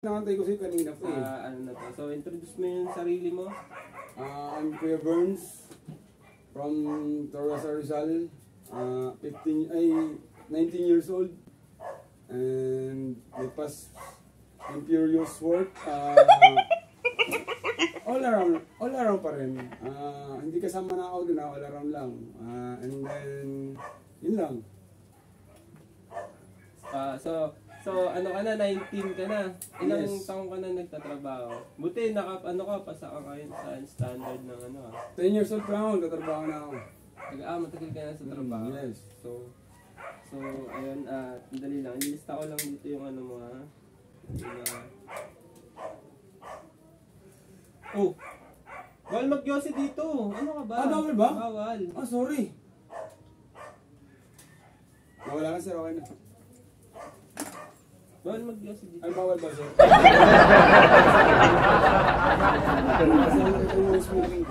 Nakantay ko sa'yo kanina po eh. Ano na to? So, introduce mo yung sarili mo. I'm Kuya Burns from Torres Rizal. 19 years old. And my past imperious work. All around pa rin. Hindi kasama na ako doon, all around lang. And then, yun lang. So ano ka na, 19 ka na. Ilang Yes. taong ka na nagtatrabaho? Buti pasa ka ngayon sa standard ng 10 years old pa ako, nagtatrabaho na ako. Matagal ka na sa trabaho. Yes. So ayun, dali lang. Ilista ko lang dito yung ano mo ha. Oh! Bawal mag-yosi dito! Ano ka ba? Bawal ba? Bawal. Sorry. Nawala ka sir, okay na. Bawal mag-yosi dito. Ay, bawal ba sir? Kasi ito yung smoking.